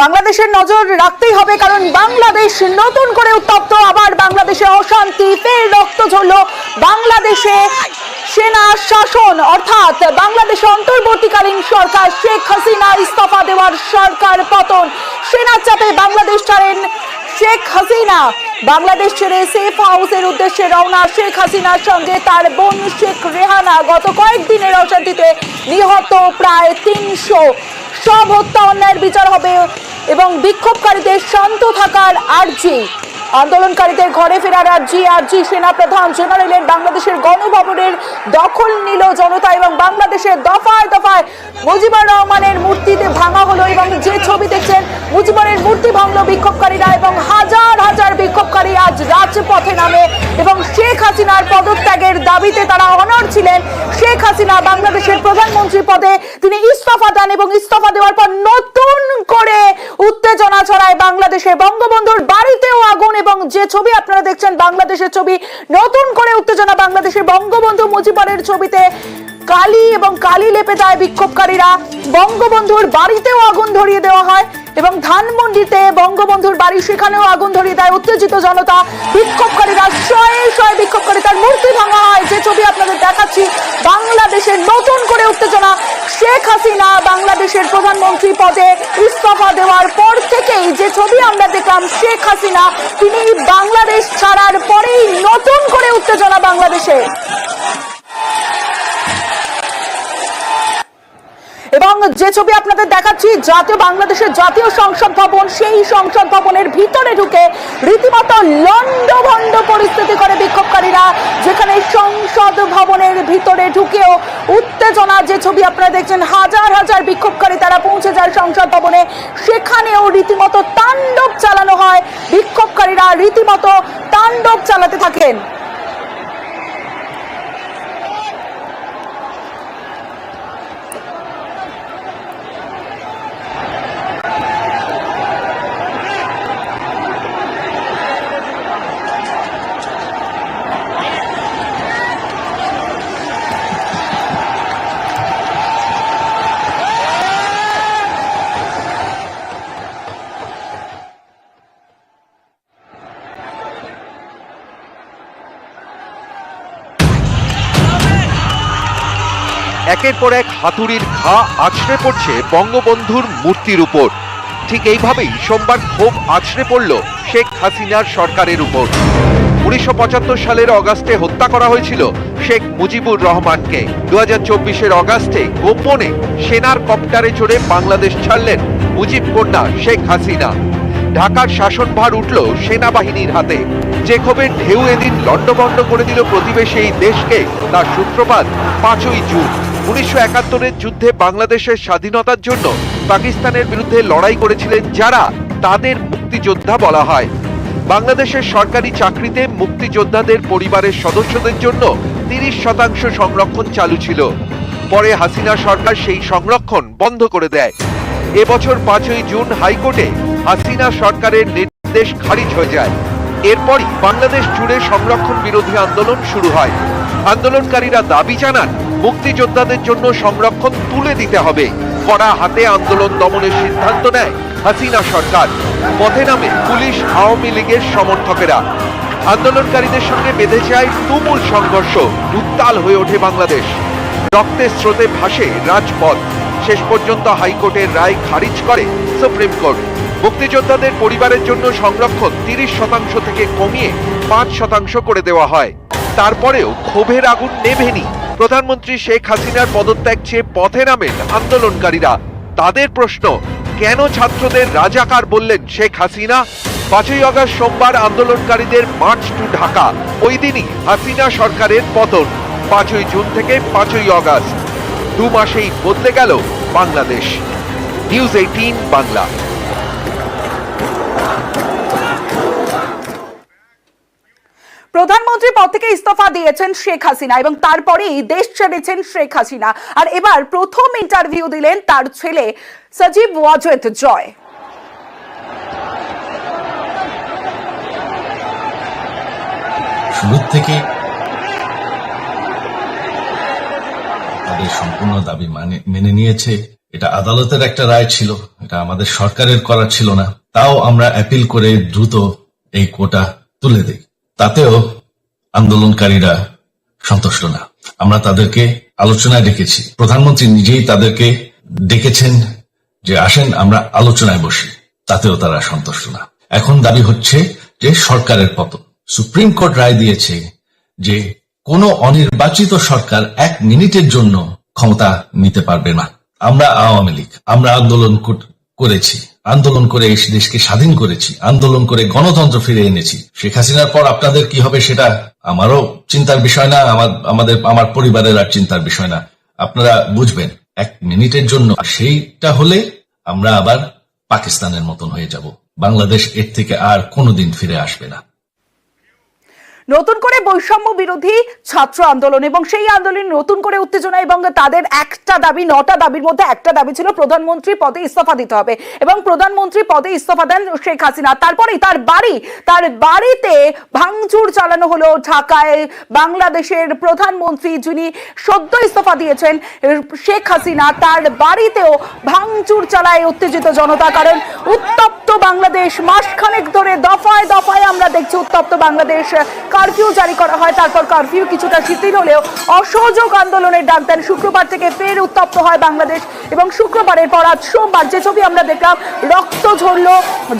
বাংলাদেশের নজর রাখতেই হবে, কারণ বাংলাদেশ নতুন করে উত্তপ্ত। আবার বাংলাদেশে অশান্তি, ফের রক্ত ঝরল বাংলাদেশে। সেনা শাসন অর্থাৎ বাংলাদেশে অন্তর্বর্তীকালীন সরকার শেখ হাসিনা ইস্তফা দেওয়ার সরকার পতন। সেনার চাপে বাংলাদেশ ছাড়েন শেখ হাসিনা। বাংলাদেশ ছেড়ে সেফ হাউসের উদ্দেশ্যে রওনা শেখ হাসিনার সঙ্গে তার বোন শেখ রেহানা। গত কয়েকদিনের অশান্তিতে নিহত প্রায় 300। সব হত্যা অন্যায়ের বিচার হবে এবং বিক্ষোভকারীদের শান্ত থাকার আর্জি। আন্দোলনকারীদের ঘরে ফেরার আর্জি। সেনা প্রধান জেনারেলের বাংলাদেশের গণভবনের দখল নিল জনতা এবং বাংলাদেশের দফায় দফায় মুজিবুর রহমানের মূর্তিতে ভাঙা হলো। এবং যে ছবি দেখছেন, মুজিবুরের মূর্তি ভাঙল বিক্ষোভকারীরা এবং হাজার হাজার বিক্ষোভকারী আজ রাজপথে নামে এবং শেখ হাসিনার পদত্যাগের দাবিতে তারা অনড় ছিলেন। শেখ হাসিনা বাংলাদেশের প্রধানমন্ত্রী পদে তিনি ইস্তফা দেন এবং ইস্তফা দেওয়ার পর নতুন করে উত্তেজনা ছড়ায় বাংলাদেশে। বঙ্গবন্ধুর বাড়িতেও আগুন এবং যে ছবি আপনারা দেখছেন বাংলাদেশের ছবি, নতুন করে উত্তেজনা বাংলাদেশের। বঙ্গবন্ধু মুজিবুরের ছবিতে কালি লেপে দেয় বিক্ষোভকারীরা। বঙ্গবন্ধুর বাড়িতেও আগুন ধরিয়ে দেওয়া হয় এবং ধানমন্ডিতে বঙ্গবন্ধুর বাড়ি, সেখানেও আগুন ধরিয়ে দেয় উত্তেজিত জনতা। বিক্ষোভকারীরা শয়ে শয়ে বিক্ষোভকারী, তার মূর্তি ভাঙা হয়। যে ছবি আপনাদের দেখাচ্ছি, বাংলাদেশের নতুন করে উত্তেজনা। শেখ হাসিনা বাংলাদেশের প্রধানমন্ত্রী পদে ইস্তফা দেওয়ার পর থেকেই যে ছবি আমরা দেখলাম, শেখ হাসিনা তিনি বাংলাদেশ ছাড়ার পরেই নতুন করে উত্তেজনা বাংলাদেশে। এবং যে ছবি আপনাদের দেখাচ্ছি, বাংলাদেশের জাতীয় সংসদ ভবন, সেই সংসদ ভবনের ভিতরে ঢুকে রীতিমতো লন্ডভন্ড পরিস্থিতি করে বিক্ষোভকারীরা, যেখানে সংসদ ভবনের ভিতরে ঢুকেও উত্তেজনা। যে ছবি আপনারা দেখছেন, হাজার হাজার বিক্ষোভকারী তারা পৌঁছে যায় সংসদ ভবনে, সেখানেও রীতিমতো তাণ্ডব চালানো হয়। বিক্ষোভকারীরা রীতিমতো তাণ্ডব চালাতে থাকেন। একের পর এক হাতুড়ির ঘা আছড়ে পড়ছে বঙ্গবন্ধুর মূর্তির উপর। ঠিক এইভাবেই সোমবার ক্ষোভ আছড়ে পড়ল শেখ হাসিনার সরকারের উপর। 1975 সালের অগাস্টে হত্যা করা হয়েছিল শেখ মুজিবুর রহমানকে। 2024-এর অগাস্টে গোপনে সেনার কপ্টারে চড়ে বাংলাদেশ ছাড়লেন মুজিব কন্যা শেখ হাসিনা। ঢাকার শাসনভার উঠল সেনাবাহিনীর হাতে। যে ক্ষোভের ঢেউ এদিন লন্ডভন্ড করে দিল প্রতিবেশী এই দেশকে, তার সূত্রপাত 5ই জুন। 1971-এর যুদ্ধে বাংলাদেশের স্বাধীনতার জন্য পাকিস্তানের বিরুদ্ধে লড়াই করেছিলেন যারা, তাদের মুক্তিযোদ্ধা বলা হয়। বাংলাদেশের সরকারি চাকরিতে মুক্তিযোদ্ধাদের পরিবারের সদস্যদের জন্য 30% সংরক্ষণ চালু ছিল। পরে হাসিনা সরকার সেই সংরক্ষণ বন্ধ করে দেয়। এবছর 5ই জুন হাইকোর্টে হাসিনা সরকারের নির্দেশ খারিজ হয়ে যায়। এরপরই বাংলাদেশ জুড়ে সংরক্ষণ বিরোধী আন্দোলন শুরু হয়। আন্দোলনকারীরা দাবি জানান মুক্তিযোদ্ধাদের জন্য সংরক্ষণ তুলে দিতে হবে। কড়া হাতে আন্দোলন দমনের সিদ্ধান্ত নেয় হাসিনা সরকার। পথে নামে পুলিশ, আওয়ামী লীগের সমর্থকেরা। আন্দোলনকারীদের সঙ্গে বেঁধে যায় তুমুল সংঘর্ষ। উত্তাল হয়ে ওঠে বাংলাদেশ। রক্তের স্রোতে ভাসে রাজপথ। শেষ পর্যন্ত হাইকোর্টের রায় খারিজ করে সুপ্রিম কোর্ট। মুক্তিযোদ্ধাদের পরিবারের জন্য সংরক্ষণ 30% থেকে কমিয়ে 5% করে দেওয়া হয়। তারপরেও ক্ষোভের আগুন নেভেনি। প্রধানমন্ত্রী শেখ হাসিনার পদত্যাগ চেয়ে পথে নামেন আন্দোলনকারীরা। তাদের প্রশ্ন, কেন ছাত্রদের রাজাকার বললেন শেখ হাসিনা? 5ই আগস্ট সোমবার আন্দোলনকারীদের মার্চ টু ঢাকা। ওই দিনই হাসিনা সরকারের পতন। 5ই জুন থেকে 5ই আগস্ট, 2 মাসেই বদলে গেল বাংলাদেশ। নিউজ 18 বাংলা। প্রধানমন্ত্রী পদ থেকে ইস্তফা দিয়েছেন শেখ হাসিনা এবং তারপরেই দেশ ছেড়েছেন শেখ হাসিনা। আর এবার প্রথম ইন্টারভিউ দিলেন তার ছেলে সজীব ওয়াজেদ জয়। শুরু থেকে তাদের সম্পূর্ণ দাবি মেনে নিয়েছে এটা আদালতের একটা রায় ছিল, এটা আমাদের সরকারের করা ছিল না। তাও আমরা অ্যাপিল করে দ্রুত এই কোটা তুলে দিই। তাতেও আন্দোলনকারীরা সন্তুষ্ট না। আমরা তাদেরকে আলোচনায় ডেকেছি, প্রধানমন্ত্রী নিজেই তাদেরকে ডেকেছেন যে আসেন আমরা আলোচনায় বসি, তাতেও তারা সন্তুষ্ট না। এখন দাবি হচ্ছে যে সরকারের পতন। সুপ্রিম কোর্ট রায় দিয়েছে যে কোনো অনির্বাচিত সরকার 1 মিনিটের জন্য ক্ষমতা নিতে পারবে না। আমরা আওয়ামী লীগ, আমরা আন্দোলন করেছি, আন্দোলন করে এই দেশকে স্বাধীন করেছি, আন্দোলন করে গণতন্ত্র ফিরে এনেছি। শেখ হাসিনার পর আপনাদের কি হবে সেটা আমারও চিন্তার বিষয় না, আমার পরিবারের আর চিন্তার বিষয় না। আপনারা বুঝবেন 1 মিনিটের জন্য, সেইটা হলে আমরা আবার পাকিস্তানের মতন হয়ে যাব। বাংলাদেশ এর থেকে আর কোনোদিন ফিরে আসবে না। নতুন করে বৈষম্য বিরোধী ছাত্র আন্দোলন এবং সেই আন্দোলন নতুন করে উত্তেজনা এবং তাদের একটা দাবি, 9টা দাবির মধ্যে একটা দাবি ছিল প্রধানমন্ত্রী পদে ইস্তফা দিতে হবে এবং প্রধানমন্ত্রী পদে ইস্তফা দেন শেখ হাসিনা। তারপরেই তার বাড়িতে ভাঙচুর চালানো হলো ঢাকায়। বাংলাদেশের প্রধানমন্ত্রী যিনি সদ্য ইস্তফা দিয়েছেন শেখ হাসিনা, তার বাড়িতেও ভাঙচুর চালায় উত্তেজিত জনতা। কারণ উত্তপ্ত বাংলাদেশ, মাসখানেক ধরে দফায় দফায় আমরা দেখছি উত্তপ্ত বাংলাদেশ। কারফিউ জারি করা হয়, তারপর কারফিউ কিছুটা শিথিল হলেও অসহযোগ আন্দোলনের ডাক দেন। শুক্রবার থেকে ফের উত্তপ্ত হয় বাংলাদেশ এবং শুক্রবারের পর আজ সোমবার যে ছবি আমরা দেখলাম, রক্ত ঝরল,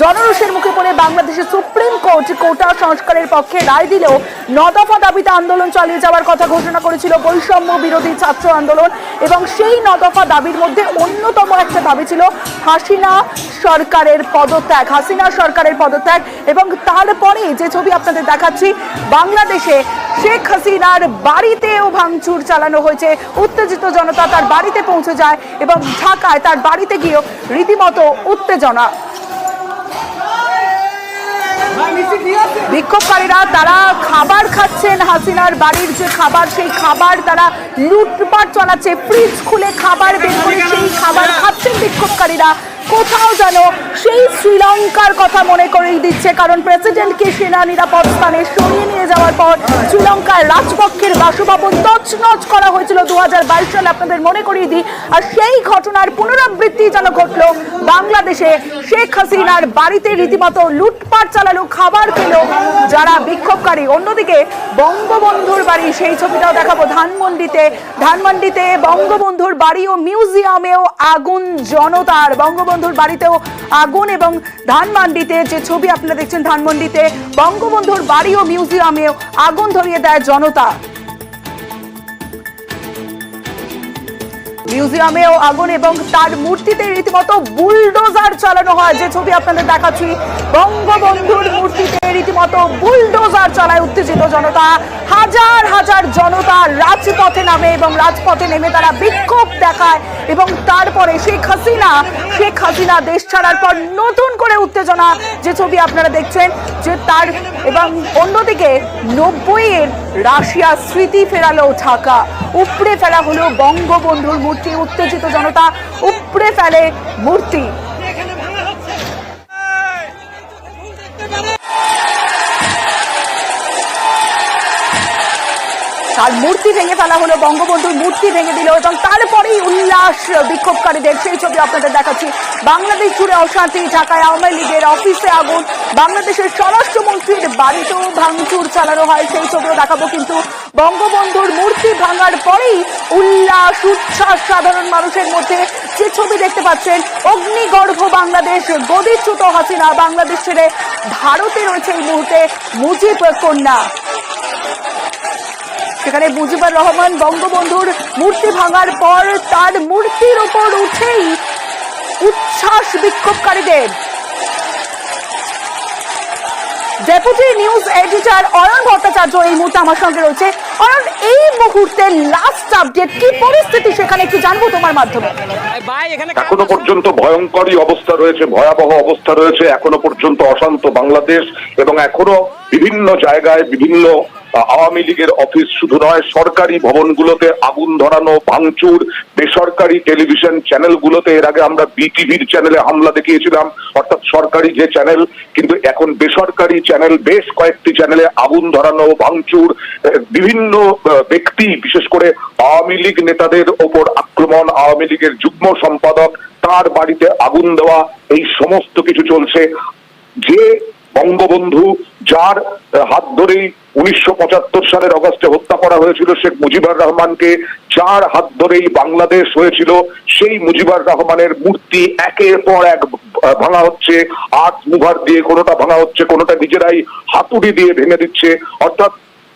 জনরোষের মুখে পড়ে বাংলাদেশের সুপ্রিম কোর্ট কোটা সংস্কারের পক্ষে রায় দিলেও 9 দফা দাবিতে আন্দোলন চালিয়ে যাওয়ার কথা ঘোষণা করেছিল বৈষম্য বিরোধী ছাত্র আন্দোলন। এবং সেই 9 দফা দাবির মধ্যে অন্যতম একটা দাবি ছিল হাসিনা সরকারের পদত্যাগ। এবং তারপরে যে ছবি আপনাদের দেখাচ্ছি, বাংলাদেশে শেখ হাসিনার বাড়িতেও ভাঙচুর চালানো হয়েছে। উত্তেজিত জনতা তার বাড়িতে পৌঁছে যায় এবং ঢাকায় তার বাড়িতে গিয়েও রীতিমতো উত্তেজনা। বিক্ষোভকারীরা তারা খাবার খাচ্ছেন, হাসিনার বাড়ির যে খাবার সেই খাবার তারা লুটপাট চালাচ্ছে, ফ্রিজ খুলে খাবার বের করে সেই খাবার খাচ্ছেন বিক্ষোভকারীরা। কোথাও যেন সেই শ্রীলঙ্কার কথা মনে করিয়ে দিচ্ছে, কারণ প্রেসিডেন্টকে সেনা নিরাপদ স্থানে সরিয়ে নিয়ে যাওয়ার পর শ্রীলঙ্কার রাজপক্ষের বাসভবন তছনছ করা হয়েছিল 2022 সালে, আপনাদের মনে করিয়ে দিই। আর সেই ঘটনার পুনরাবৃত্তি যেন ঘটলো বাংলাদেশে। শেখ হাসিনার বাড়িতে রীতিমতো লুটপাট চালালো, খাবার পেল যারা বিক্ষোভকারী। অন্যদিকে বঙ্গবন্ধুর বাড়ি, সেই ছবিটাও দেখাবো, ধানমন্ডিতে বঙ্গবন্ধুর বাড়ি ও মিউজিয়ামেও আগুন জনতার। বঙ্গবন্ধুর বাড়িতেও আগুন এবং ধানমন্ডিতে যে ছবি আপনারা দেখছেন, ধানমন্ডিতে বঙ্গবন্ধুর বাড়ি ও মিউজিয়ামেও আগুন ধরিয়ে দেয় জনতা। মিউজিয়ামেও আগুন এবং তার মূর্তিতে রীতিমতো বুলডোজার চালানো হয়, যে ছবি আপনাদের দেখাচ্ছি। বঙ্গবন্ধুর মূর্তিতে রীতিমতো বুলডোজার চালায় উত্তেজিত জনতা। হাজার হাজার জনতা রাজপথে নামে এবং রাজপথে নেমে তারা বিক্ষোভ দেখায়। এবং তারপরে শেখ হাসিনা দেশ ছাড়ার পর নতুন করে উত্তেজনা, যে ছবি আপনারা দেখছেন, যে তার এবং অন্যদিকে 90-এর রাশিয়া স্মৃতি ফেরালো ঢাকা। উপড়ে ফেলা হলো বঙ্গবন্ধুর মূর্তি। উত্তেজিত জনতা উপড়ে ফেলে মূর্তি। তার মূর্তি ভেঙে ফেলা হলো, বঙ্গবন্ধুর মূর্তি ভেঙে দিল এবং তারপরেই উল্লাস বিক্ষোভকারীদের, সেই ছবি আপনাদের দেখাচ্ছি। বাংলাদেশ জুড়ে অশান্তি, ঢাকায় আওয়ামী লীগের অফিসে আগুন, বাংলাদেশের স্বরাষ্ট্রমন্ত্রীর বাড়িতেও ভাঙচুর চালানো হয়, সেই ছবিও দেখাবো। কিন্তু বঙ্গবন্ধুর মূর্তি ভাঙার পরেই উল্লাস উচ্ছ্বাস সাধারণ মানুষের মধ্যে। যে ছবি দেখতে পাচ্ছেন, অগ্নিগর্ভ বাংলাদেশ, গদিচ্যুত হাসিনা বাংলাদেশ ছেড়ে ভারতে রয়েছে এই মুহূর্তে মুজিব কন্যা। সেখানে মুজিবুর রহমান বঙ্গবন্ধুর মূর্তি ভাঙার পর তার মূর্তির উপর উঠেই উচ্ছ্বাস বিক্ষোভকারীদের। Deputy news editor Ayan Bhattacharya এই মুহূর্তে আমার সঙ্গে রয়েছে। অয়ন, এই মুহূর্তে লাস্ট আপডেট, কি পরিস্থিতি সেখানে একটু জানবো তোমার মাধ্যমে। এখনো পর্যন্ত ভয়ঙ্করই অবস্থা রয়েছে, ভয়াবহ অবস্থা রয়েছে। এখনো পর্যন্ত অশান্ত বাংলাদেশ এবং এখনো বিভিন্ন জায়গায় বিভিন্ন আওয়ামী লীগের অফিস শুধু নয়, সরকারি ভবনগুলোতে আগুন ধরানো, ভাঙচুর, বেসরকারি টেলিভিশন চ্যানেলগুলোতে এর আগে আমরা বিটিভির চ্যানেলে হামলা দেখিয়েছিলাম, অর্থাৎ সরকারি যে চ্যানেল, কিন্তু এখন বেসরকারি চ্যানেল, বেশ কয়েকটি চ্যানেলে আগুন ধরানো, ভাঙচুর, বিভিন্ন ব্যক্তি বিশেষ করে আওয়ামী লীগ নেতাদের ওপর আক্রমণ, আওয়ামী লীগের যুগ্ম সম্পাদক তার বাড়িতে আগুন দেওয়া, এই সমস্ত কিছু চলছে। যে বঙ্গবন্ধু যার হাত ধরেই 1975 সালের অগাস্টে হত্যা করা হয়েছিল শেখ মুজিবুর রহমানকে, যার হাত ধরেই বাংলাদেশ হয়েছিল, সেই মুজিবুর রহমানের মূর্তি একের পর এক ভাঙা হচ্ছে, আর্ট মুভার দিয়ে কোনোটা ভাঙা হচ্ছে, কোনোটা নিজেরাই হাতুড়ি দিয়ে ভেঙে দিচ্ছে। অর্থাৎ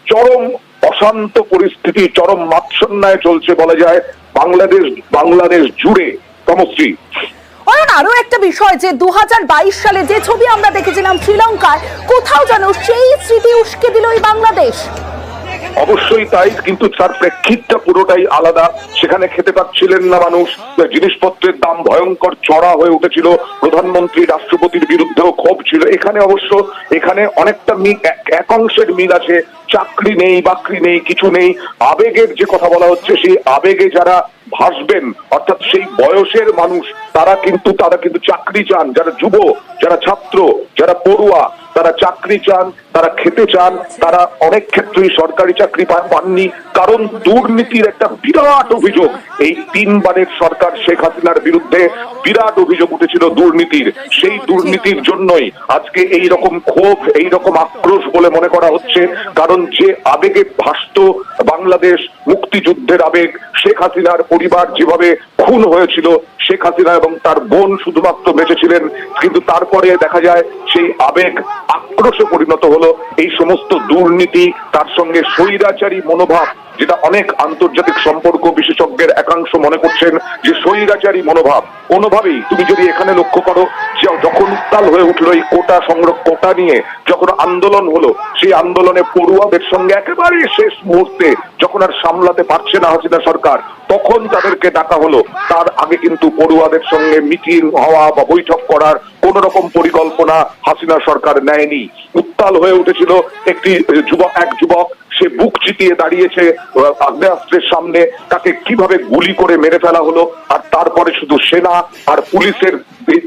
চরম অশান্ত পরিস্থিতি, চরম মাৎসন্যায় চলছে বলা যায় বাংলাদেশ জুড়ে। তমশ্রী, আরো একটা বিষয় যে 2022 সালে যে ছবি আমরা দেখেছিলাম শ্রীলঙ্কায়, কোথাও যেন সেই স্মৃতি উস্কে দিল এই বাংলাদেশ। অবশ্যই তাই, কিন্তু তার প্রেক্ষিতটা পুরোটাই আলাদা। সেখানে খেতে পাচ্ছিলেন না মানুষ, জিনিসপত্রের দাম ভয়ঙ্কর চড়া হয়ে উঠেছিল, প্রধানমন্ত্রী রাষ্ট্রপতির বিরুদ্ধেও ক্ষোভ ছিল। এখানে অনেকটা এক অংশের মিল আছে, চাকরি নেই, বাকরি নেই, কিছু নেই, আবেগের যে কথা বলা হচ্ছে, সেই আবেগে যারা ভাসবেন, অর্থাৎ সেই বয়সের মানুষ, তারা কিন্তু চাকরি চান, যারা যুব, যারা ছাত্র, যারা পড়ুয়া, তারা চাকরি চান, তারা খেতে চান, তারা অনেক ক্ষেত্রেই সরকারি চাকরি পাননি, কারণ দুর্নীতির একটা বিরাট অভিযোগ। এই 3 বারের সরকার শেখ হাসিনার বিরুদ্ধে বিরাট অভিযোগ উঠেছিল দুর্নীতির। সেই দুর্নীতির জন্যই আজকে এই রকম ক্ষোভ, এই রকম আক্রোশ বলে মনে করা হচ্ছে। কারণ যে আবেগে ভাসত বাংলাদেশ, মুক্তিযুদ্ধের আবেগ, শেখ হাসিনার পরিবার যেভাবে খুন হয়েছিল, শেখ হাসিনা এবং তার বোন শুধুমাত্র বেঁচেছিলেন, কিন্তু তারপরে দেখা যায় সেই আবেগ আক্রোশে পরিণত হলো। এই সমস্ত দুর্নীতি, তার সঙ্গে স্বৈরাচারী মনোভাব, যেটা অনেক আন্তর্জাতিক সম্পর্ক বিশেষজ্ঞের একাংশ মনে করছেন যে স্বৈরাচারী মনোভাব। কোনোভাবেই তুমি যদি এখানে লক্ষ্য করো, যে যখন উত্তাল হয়ে উঠলো এই কোটা নিয়ে যখন আন্দোলন হলো, সেই আন্দোলনে পড়ুয়াদের সঙ্গে একেবারে শেষ মুহূর্তে যখন আর সামলাতে পারছে না হাসিনা সরকার, তখন তাদেরকে ডাকা হলো। তার আগে কিন্তু পড়ুয়াদের সঙ্গে মিটিং হওয়া বা বৈঠক করার কোন রকম পরিকল্পনা হাসিনা সরকার নেয়নি। উত্তাল হয়ে উঠেছিল এক যুবক, সে বুক চিতিয়ে দাঁড়িয়েছে আগ্নেয়াস্ত্রের সামনে, তাকে কিভাবে গুলি করে মেরে ফেলা হলো, আর তারপরে শুধু সেনা আর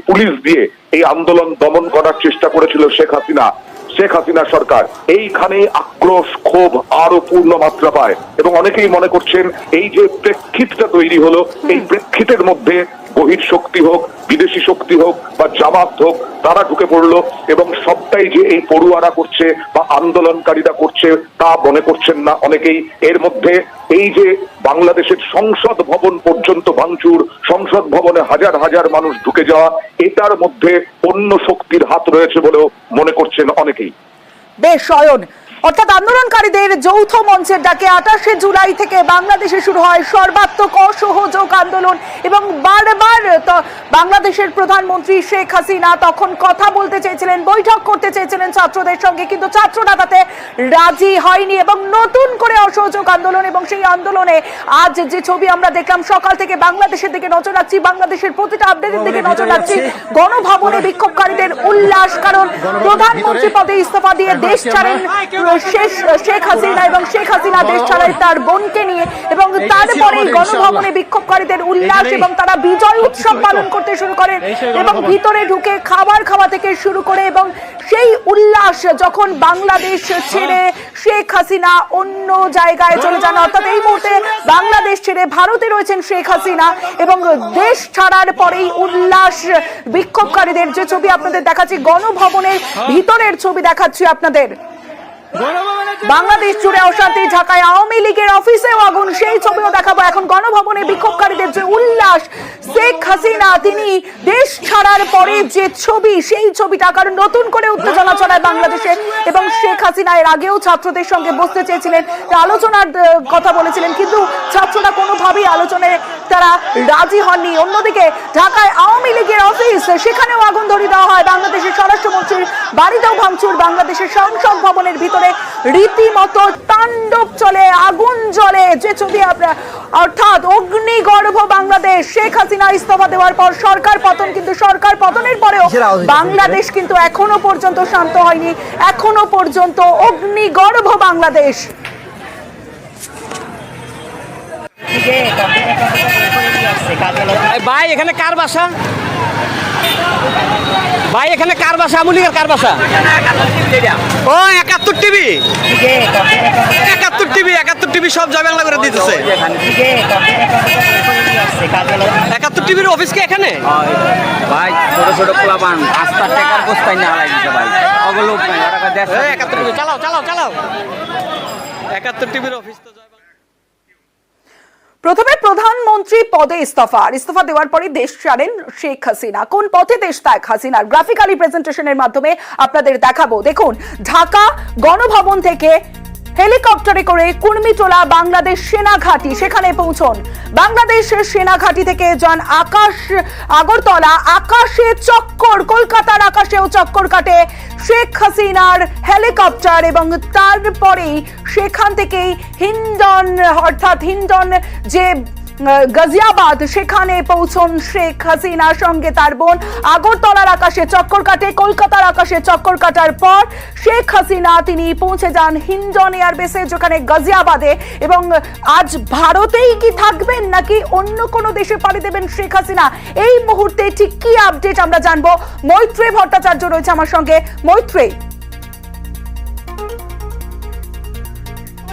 পুলিশ দিয়ে এই আন্দোলন দমন করার চেষ্টা করেছিল শেখ হাসিনা সরকার। এইখানেই আক্রোশ, ক্ষোভ আরো পূর্ণ মাত্রা পায়, এবং অনেকেই মনে করছেন এই যে প্রেক্ষিতটা তৈরি হলো, এই প্রেক্ষিতের মধ্যে বহির শক্তি হোক, বিদেশি শক্তি হোক বা জামাত হোক, তারা ঢুকে পড়লো, এবং সবটাই যে এই পড়ুয়ারা করছে বা আন্দোলনকারীরা করছে তা মনে করছেন না অনেকেই। এর মধ্যে এই যে বাংলাদেশের সংসদ ভবন পর্যন্ত ভাঙচুর, সংসদ ভবনে হাজার হাজার মানুষ ঢুকে যাওয়া, এটার মধ্যে অন্য শক্তির হাত রয়েছে বলেও মনে করছেন অনেকেই। বেশ অয়ন, অর্থাৎ আন্দোলনকারীদের যৌথ মঞ্চের ডাকে 28শে জুলাই থেকে বাংলাদেশে শুরু হয় সর্বাত্মক অসহযোগ আন্দোলন, এবং বারবার বাংলাদেশের প্রধানমন্ত্রী শেখ হাসিনা তখন কথা বলতে চেয়েছিলেন, বৈঠক করতে চেয়েছিলেন ছাত্রদের সঙ্গে, কিন্তু ছাত্ররা তাতে রাজি হয়নি, এবং নতুন করে অসহযোগ আন্দোলন। এবং সেই আন্দোলনে আজ যে ছবি আমরা দেখলাম, সকাল থেকে বাংলাদেশের দিকে নজর রাখছি, বাংলাদেশের প্রতিটা আপডেটের দিকে নজর রাখছি, গণভবনে বিক্ষোভকারীদের উল্লাস, কারণ প্রধানমন্ত্রী পদে ইস্তফা দিয়ে দেশ ছাড়েন শেখ হাসিনা, এবং শেখ হাসিনা দেশ ছাড়াই তার বোনকে নিয়ে, এবং তারপরে গণভবনে বিক্ষোভকারীদের উল্লাস, এবং তারা বিজয় উৎসব পালন করতে শুরু করেন, এবং ভিতরে ঢুকে খাবার খাওয়া থেকে শুরু করে, এবং সেই উল্লাস যখন বাংলাদেশ ছেড়ে শেখ হাসিনা অন্য জায়গায় চলে যান, অর্থাৎ এই মুহূর্তে বাংলাদেশ ছেড়ে ভারতে রয়েছেন শেখ হাসিনা, এবং দেশ ছাড়ার পরেই উল্লাস বিক্ষোভকারীদের। যে ছবি আপনাদের দেখাচ্ছি, গণভবনের ভিতরের ছবি দেখাচ্ছি আপনাদের। বাংলাদেশ জুড়ে অশান্তি, ঢাকায় আওয়ামী লীগের অফিসেও আগুন, সেই ছবিও দেখাবো। এখন গণভবনে বিক্ষোভকারীদের যে উল্লাস, শেখ হাসিনা তিনি দেশ ছাড়ার পরে যে ছবি, সেই ছবিটা, কারণ নতুন করে উত্তেজনা ছড়ায় বাংলাদেশে, এবং শেখ হাসিনা এর আগেও ছাত্রদের সঙ্গে বসতে চেয়েছিলেন, আলোচনার কথা বলেছিলেন, কিন্তু ছাত্ররা কোনোভাবেই আলোচনায় তারা রাজি হননি। অন্যদিকে ঢাকায় আওয়ামী লীগের অফিস, সেখানেও আগুন ধরিয়ে দেওয়া হয়, বাংলাদেশের স্বরাষ্ট্রমন্ত্রীর বাড়িতেও ভাঙচুর, বাংলাদেশের সংসদ ভবনের ভিতরে রীতিমতো তাণ্ডব চলে, আগুন জ্বলে। যে ছবি আমরা অর্থাৎ অগ্নিগর্ভ বাংলাদেশ। শেখ হাসিনা ইস্তফা দেওয়ার পর সরকার পতন, কিন্তু সরকার পতনের পরেও বাংলাদেশ কিন্তু এখনো পর্যন্ত শান্ত হয়নি, এখনো পর্যন্ত অগ্নিগর্ভ বাংলাদেশ। ভাই এখানে কার বাসা? ভাই এখানে কার বাসা? আমুলিকার কার বাসা? ও 71 টিভি, 71 টিভি সব জয় বাংলা করে দিতেছে। 71 টিভির অফিস কি এখানে? ভাই ছোট ছোট পোলাপান আস্তার টাকার বস্তায় না লাগিয়েছে ভাই, ওগুলো নাই ওরা দেশ 71 টিভি চালাও চালাও চালাও। 71 টিভির অফিস তো জয় বাংলা। প্রথমে প্রধানমন্ত্রী পদে ইস্তফা দেওয়ার পরে দেশ ছাড়েন শেখ হাসিনা। কোন পথে দেশ ত্যাগ হাসিনার গ্রাফিক্যালি প্রেজেন্টেশনের মাধ্যমে আপনাদের দেখাবো। দেখুন, ঢাকা গণভবন থেকে হেলিকপ্টারে করে কুর্মিটোলা বাংলাদেশ সেনা ঘাঁটি, সেখানে পৌঁছন। বাংলাদেশের সেনা ঘাঁটি থেকে যান আগরতলা, আকাশে চক্কর, কলকাতার আকাশেও চক্কর কাটে শেখ হাসিনার হেলিকপ্টার এবং তারপরেই সেখান থেকেই হিন্ডন, অর্থাৎ হিন্ডন যে গাজিয়াবাদ, সেখানে পৌঁছন শেখ হাসিনার সঙ্গে তার বোন। আগরতলার আকাশে চক্কর কাটে, কলকাতার আকাশে চক্কর কাটার পর শেখ হাসিনা তিনি পৌঁছে যান হিন্ডন এয়ারবেসে, যেখানে গাজিয়াবাদে। এবং আজ ভারতেই কি থাকবেন নাকি অন্য কোনো দেশে পাড়ি দেবেন শেখ হাসিনা, এই মুহূর্তে ঠিক কি আপডেট আমরা জানবো। মৈত্রী ভট্টাচার্য রয়েছে আমার সঙ্গে। মৈত্রী,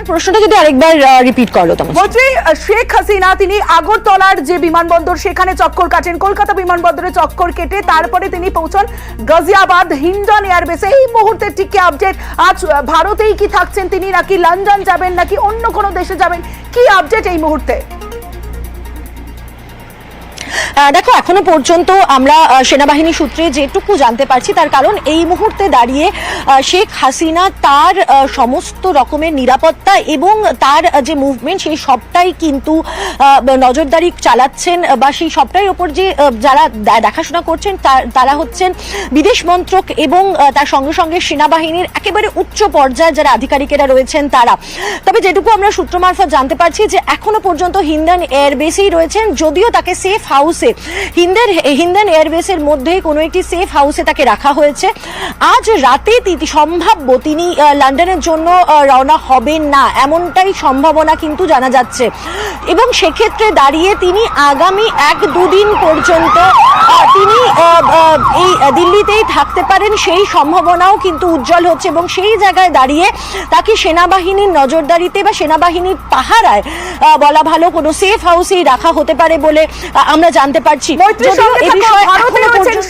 প্রশ্নটা যদি আরেকবার রিপিট করো। মৈত্রী, শেখ হাসিনা তিনি আগরতলার যে বিমানবন্দর সেখানে চক্কর কাটেন, কলকাতা বিমানবন্দরে চক্কর কেটে তারপরে তিনি পৌঁছান গাজিয়াবাদ হিন্ডন এয়ারবেসে। এই মুহূর্তে ঠিক কি আপডেট? আজ ভারতেই কি থাকছেন তিনি নাকি লন্ডন যাবেন নাকি অন্য কোনো দেশে যাবেন, কি আপডেট এই মুহূর্তে? দেখো, এখনো পর্যন্ত আমরা সেনাবাহিনী সূত্রে যেটুকু জানতে পারছি, তার কারণ এই মুহূর্তে দাঁড়িয়ে শেখ হাসিনা তার সমস্ত রকমের নিরাপত্তা এবং তার যে মুভমেন্ট সেই সবটাই কিন্তু নজরদারি চালাচ্ছেন, বা সেই সবটাই ওপর যে যারা দেখাশোনা করছেন তারা হচ্ছেন বিদেশ মন্ত্রক এবং তার সঙ্গে সঙ্গে সেনাবাহিনীর একেবারে উচ্চ পর্যায়ে যারা আধিকারিকেরা রয়েছেন তারা। তবে যেটুকু আমরা সূত্র মারফত জানতে পারছি যে এখনো পর্যন্ত হিন্ডন এয়ারবেসেই রয়েছেন, যদিও তাকে সেফ হাউসে, হিন্ডন এয়ারবেসের মধ্যে কোনো একটি সেফ হাউসে তাকে রাখা হয়েছে। আজ রাতে সম্ভাব্য তিনি লন্ডনের জন্য রওনা হবেন না, এমনটাই সম্ভাবনা কিন্তু জানা যাচ্ছে। এবং সেক্ষেত্রে দাঁড়িয়ে তিনি আগামী 1-2 দিন পর্যন্ত তিনি এই দিল্লিতেই থাকতে পারেন, সেই সম্ভাবনাও কিন্তু উজ্জ্বল হচ্ছে। এবং সেই জায়গায় দাঁড়িয়ে তাকে সেনাবাহিনীর নজরদারিতে বা সেনাবাহিনীর পাহারায় বলা ভালো কোনো সেফ হাউসেই রাখা হতে পারে বলে আমরা জানতে পারছি।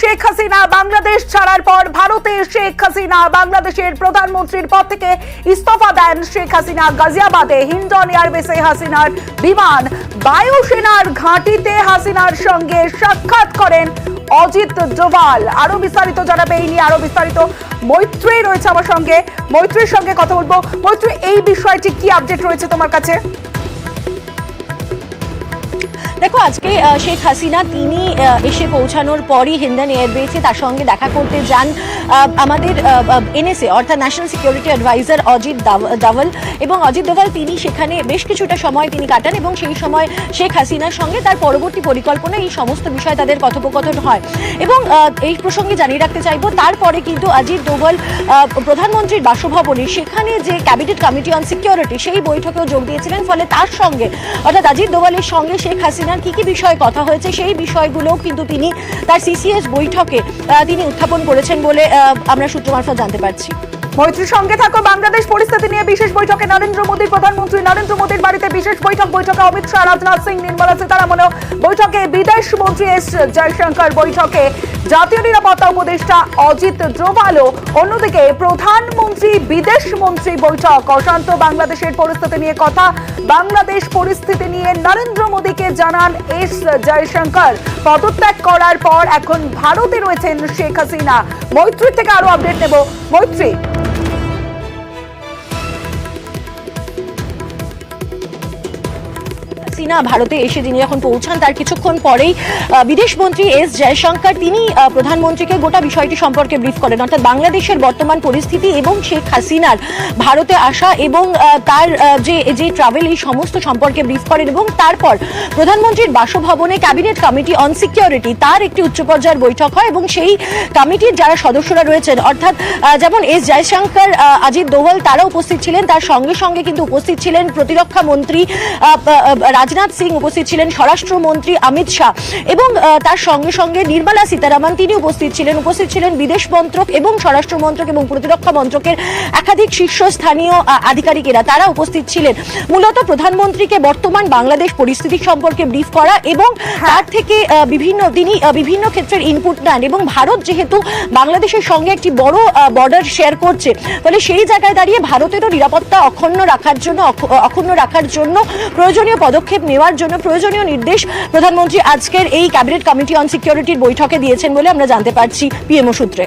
শেখ হাসিনা বাংলাদেশ ছাড়ার পর ভারতে শেখ হাসিনা বাংলাদেশের প্রধানমন্ত্রীর পদ থেকে ইস্তফা দেন শেখ হাসিনা। গাজিয়াবাদে হিন্ডন এয়ারবেসে হাসিনার বিমান, বায়ুসেনার ঘাঁটিতে হাসিনার সঙ্গে সাক্ষাৎ করেন অজিত ডোভাল। আরো বিস্তারিত জানাবে এই নিয়ে, আরো বিস্তারিত মৈত্রী রয়েছে আমার সঙ্গে, মৈত্রীর সঙ্গে কথা বলবো। মৈত্রী, এই বিষয়টি কি আপডেট রয়েছে তোমার কাছে? দেখো, আজকে শেখ হাসিনা তিনি এসে পৌঁছানোর পরই হিন্ডন এয়ারবেসে তার সঙ্গে দেখা করতে যান আমাদের এনএসএ অর্থাৎ national security adviser Ajit Doval. এবং অজিত ডোভাল তিনি সেখানে বেশ কিছুটা সময় তিনি কাটান এবং সেই সময় শেখ হাসিনার সঙ্গে তার পরবর্তী পরিকল্পনা এই সমস্ত বিষয়ে তাদের কথোপকথন হয়। এবং এই প্রসঙ্গে জানিয়ে রাখতে চাইবো, তারপরে কিন্তু অজিত ডোভাল প্রধানমন্ত্রীর বাসভবনে সেখানে যে ক্যাবিনেট কমিটি অন সিকিউরিটি সেই বৈঠকেও যোগ দিয়েছিলেন। ফলে তার সঙ্গে অর্থাৎ অজিত ডোভালের সঙ্গে শেখ হাসিনার কি কি বিষয়ে কথা হয়েছে সেই বিষয়গুলো কিন্তু তিনি তার সিসিএস বৈঠকে তিনি উত্থাপন করেছেন বলে আমরা সূত্র মারফত জানতে পারছি। মৈত্রীর সঙ্গে থাকো। বাংলাদেশ পরিস্থিতি নিয়ে বিশেষ বৈঠকে নরেন্দ্র মোদী, প্রধানমন্ত্রী নরেন্দ্র মোদীর বাড়িতে বিশেষ বৈঠক। বৈঠকে অমিত শাহ, রাজনাথ সিং, নির্মলা সীতারামন, বৈঠকে বিদেশ মন্ত্রী এস জয়শঙ্কর, বৈঠকে জাতীয় নিরাপত্তা উপদেষ্টা অজিত ডোভালও। অন্যদিকে প্রধানমন্ত্রী বিদেশ মন্ত্রী বৈঠক। অশান্ত বাংলাদেশের পরিস্থিতি নিয়ে কথা, বাংলাদেশ পরিস্থিতি নিয়ে নরেন্দ্র মোদীকে জানান এস জয়শঙ্কর। পদত্যাগ করার পর এখন ভারতে রয়েছেন শেখ হাসিনা। মৈত্রীর থেকে আরো আপডেট নেব। মৈত্রী, হাসিনা ভারতে এসে যিনি যখন পৌঁছান তার কিছুক্ষণ পরেই বিদেশমন্ত্রী এস জয়শঙ্কর তিনি প্রধানমন্ত্রীকে গোটা বিষয়টি সম্পর্কে ব্রিফ করেন, অর্থাৎ বাংলাদেশের বর্তমান পরিস্থিতি এবং শেখ হাসিনার ভারতে আসা এবং তার যে ট্রাভেল এই সমস্ত সম্পর্কে ব্রিফ করেন। এবং তারপর প্রধানমন্ত্রীর বাসভবনে ক্যাবিনেট কমিটি অন সিকিউরিটি তার একটি উচ্চ পর্যায়ের বৈঠক হয় এবং সেই কমিটির যারা সদস্যরা রয়েছেন অর্থাৎ যেমন এস জয়শঙ্কর, অজিত দোভাল তারা উপস্থিত ছিলেন, তার সঙ্গে সঙ্গে কিন্তু উপস্থিত ছিলেন প্রতিরক্ষা মন্ত্রী রাজনাথ সিং, উপস্থিত ছিলেন স্বরাষ্ট্রমন্ত্রী অমিত শাহ এবং তার সঙ্গে সঙ্গে নির্মলা সীতারামন তিনি উপস্থিত ছিলেন বিদেশ মন্ত্রক এবং স্বরাষ্ট্র মন্ত্রক এবং প্রতিরক্ষা মন্ত্রকের একাধিক শীর্ষস্থানীয় আধিকারিকেরা তারা উপস্থিত ছিলেন। মূলত প্রধানমন্ত্রীকে বর্তমান বাংলাদেশ পরিস্থিতি সম্পর্কে ব্রিফ করা এবং তার থেকে তিনি বিভিন্ন ক্ষেত্রের ইনপুট নেন এবং ভারত যেহেতু বাংলাদেশের সঙ্গে একটি বড় বর্ডার শেয়ার করছে, ফলে সেই জায়গায় দাঁড়িয়ে ভারতেরও নিরাপত্তা অক্ষুণ্ণ রাখার জন্য প্রয়োজনীয় পদক্ষেপ নেওয়ার জন্য প্রয়োজনীয় নির্দেশ প্রধানমন্ত্রী আজকের এই ক্যাবিনেট কমিটি অন সিকিউরিটির বৈঠকে দিয়েছেন বলে আমরা জানতে পারছি পিএমও সূত্রে।